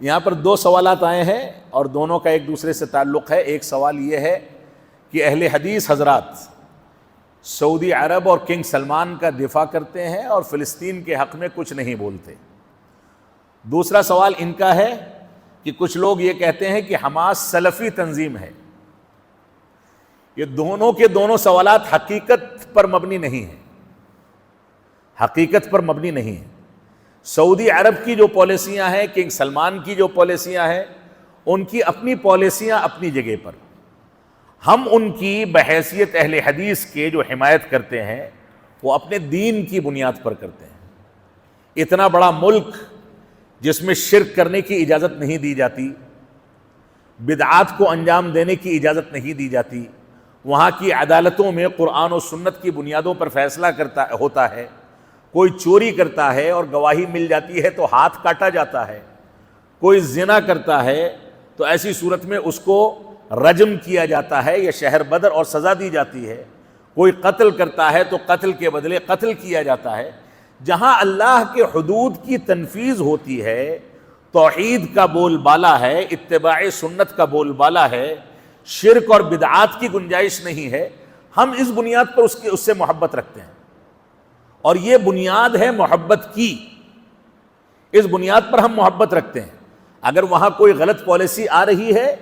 یہاں پر دو سوالات آئے ہیں اور دونوں کا ایک دوسرے سے تعلق ہے. ایک سوال یہ ہے کہ اہل حدیث حضرات سعودی عرب اور کنگ سلمان کا دفاع کرتے ہیں اور فلسطین کے حق میں کچھ نہیں بولتے. دوسرا سوال ان کا ہے کہ کچھ لوگ یہ کہتے ہیں کہ حماس سلفی تنظیم ہے. یہ دونوں کے دونوں سوالات حقیقت پر مبنی نہیں ہیں، حقیقت پر مبنی نہیں ہیں. سعودی عرب کی جو پالیسیاں ہیں، کنگ سلمان کی جو پالیسیاں ہیں، ان کی اپنی پالیسیاں اپنی جگہ پر. ہم ان کی بحیثیت اہل حدیث کے جو حمایت کرتے ہیں وہ اپنے دین کی بنیاد پر کرتے ہیں. اتنا بڑا ملک جس میں شرک کرنے کی اجازت نہیں دی جاتی، بدعات کو انجام دینے کی اجازت نہیں دی جاتی، وہاں کی عدالتوں میں قرآن و سنت کی بنیادوں پر فیصلہ ہوتا ہے. کوئی چوری کرتا ہے اور گواہی مل جاتی ہے تو ہاتھ کاٹا جاتا ہے. کوئی زنا کرتا ہے تو ایسی صورت میں اس کو رجم کیا جاتا ہے یا شہر بدر اور سزا دی جاتی ہے. کوئی قتل کرتا ہے تو قتل کے بدلے قتل کیا جاتا ہے. جہاں اللہ کے حدود کی تنفیذ ہوتی ہے، توحید کا بول بالا ہے، اتباع سنت کا بول بالا ہے، شرک اور بدعات کی گنجائش نہیں ہے، ہم اس بنیاد پر اس سے محبت رکھتے ہیں. اور یہ بنیاد ہے محبت کی، اس بنیاد پر ہم محبت رکھتے ہیں. اگر وہاں کوئی غلط پالیسی آ رہی ہے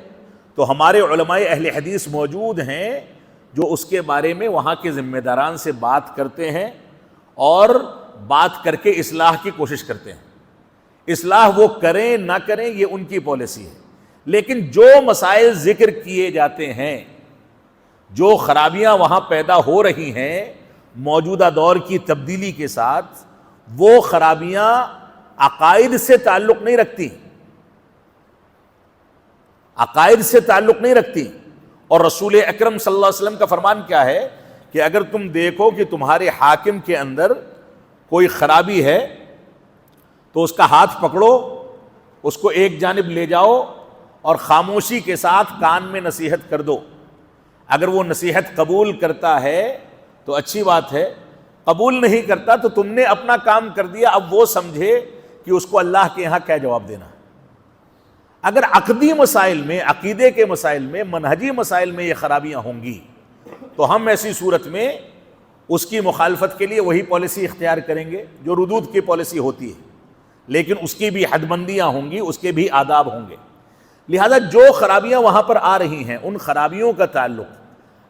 تو ہمارے علماء اہل حدیث موجود ہیں جو اس کے بارے میں وہاں کے ذمہ داران سے بات کرتے ہیں اور بات کر کے اصلاح کی کوشش کرتے ہیں. اصلاح وہ کریں نہ کریں یہ ان کی پالیسی ہے. لیکن جو مسائل ذکر کیے جاتے ہیں، جو خرابیاں وہاں پیدا ہو رہی ہیں موجودہ دور کی تبدیلی کے ساتھ، وہ خرابیاں عقائد سے تعلق نہیں رکھتی، عقائد سے تعلق نہیں رکھتی. اور رسول اکرم صلی اللہ علیہ وسلم کا فرمان کیا ہے کہ اگر تم دیکھو کہ تمہارے حاکم کے اندر کوئی خرابی ہے تو اس کا ہاتھ پکڑو، اس کو ایک جانب لے جاؤ اور خاموشی کے ساتھ کان میں نصیحت کر دو. اگر وہ نصیحت قبول کرتا ہے تو اچھی بات ہے، قبول نہیں کرتا تو تم نے اپنا کام کر دیا. اب وہ سمجھے کہ اس کو اللہ کے یہاں کیا جواب دینا. اگر عقدی مسائل میں، عقیدے کے مسائل میں، منہجی مسائل میں یہ خرابیاں ہوں گی تو ہم ایسی صورت میں اس کی مخالفت کے لیے وہی پالیسی اختیار کریں گے جو ردود کی پالیسی ہوتی ہے. لیکن اس کی بھی حد بندیاں ہوں گی، اس کے بھی آداب ہوں گے. لہذا جو خرابیاں وہاں پر آ رہی ہیں ان خرابیوں کا تعلق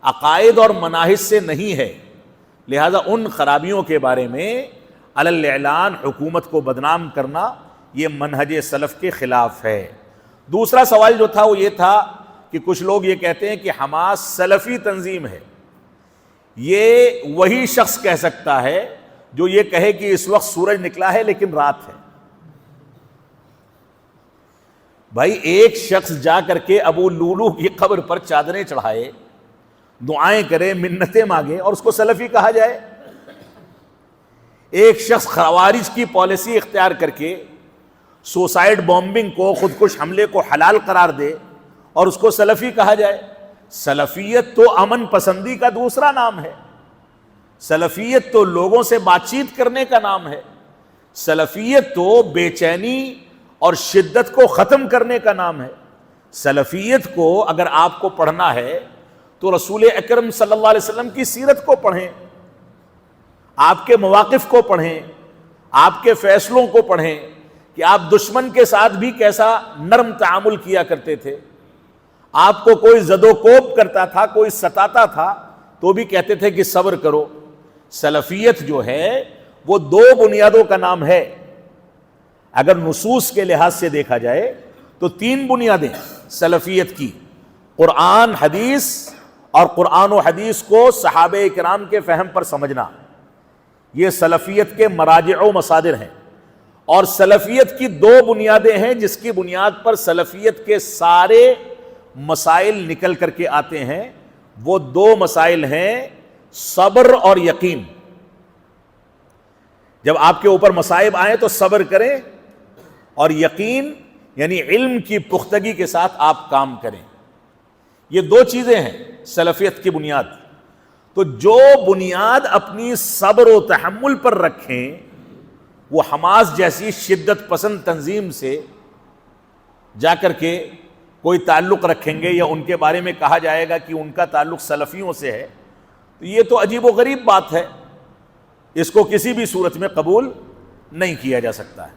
عقائد اور مناہج سے نہیں ہے. لہذا ان خرابیوں کے بارے میں علی الاعلان حکومت کو بدنام کرنا یہ منہج سلف کے خلاف ہے. دوسرا سوال جو تھا وہ یہ تھا کہ کچھ لوگ یہ کہتے ہیں کہ حماس سلفی تنظیم ہے. یہ وہی شخص کہہ سکتا ہے جو یہ کہے کہ اس وقت سورج نکلا ہے لیکن رات ہے. بھائی ایک شخص جا کر کے ابو لولو کی قبر پر چادریں چڑھائے، دعائیں کرے، منتیں مانگے اور اس کو سلفی کہا جائے؟ ایک شخص خوارج کی پالیسی اختیار کر کے سوسائڈ بامبنگ کو، خودکش حملے کو حلال قرار دے اور اس کو سلفی کہا جائے؟ سلفیت تو امن پسندی کا دوسرا نام ہے. سلفیت تو لوگوں سے بات چیت کرنے کا نام ہے. سلفیت تو بے چینی اور شدت کو ختم کرنے کا نام ہے. سلفیت کو اگر آپ کو پڑھنا ہے تو رسول اکرم صلی اللہ علیہ وسلم کی سیرت کو پڑھیں، آپ کے مواقف کو پڑھیں، آپ کے فیصلوں کو پڑھیں کہ آپ دشمن کے ساتھ بھی کیسا نرم تعامل کیا کرتے تھے. آپ کو کوئی زد و کوب کرتا تھا، کوئی ستاتا تھا تو بھی کہتے تھے کہ صبر کرو. سلفیت جو ہے وہ دو بنیادوں کا نام ہے. اگر نصوص کے لحاظ سے دیکھا جائے تو تین بنیادیں سلفیت کی: قرآن، حدیث اور قرآن و حدیث کو صحابہ کرام کے فہم پر سمجھنا. یہ سلفیت کے مراجع و مصادر ہیں. اور سلفیت کی دو بنیادیں ہیں جس کی بنیاد پر سلفیت کے سارے مسائل نکل کر کے آتے ہیں. وہ دو مسائل ہیں صبر اور یقین. جب آپ کے اوپر مصائب آئیں تو صبر کریں اور یقین یعنی علم کی پختگی کے ساتھ آپ کام کریں. یہ دو چیزیں ہیں سلفیت کی بنیاد. تو جو بنیاد اپنی صبر و تحمل پر رکھیں وہ حماس جیسی شدت پسند تنظیم سے جا کر کے کوئی تعلق رکھیں گے یا ان کے بارے میں کہا جائے گا کہ ان کا تعلق سلفیوں سے ہے، تو یہ تو عجیب و غریب بات ہے، اس کو کسی بھی صورت میں قبول نہیں کیا جا سکتا ہے۔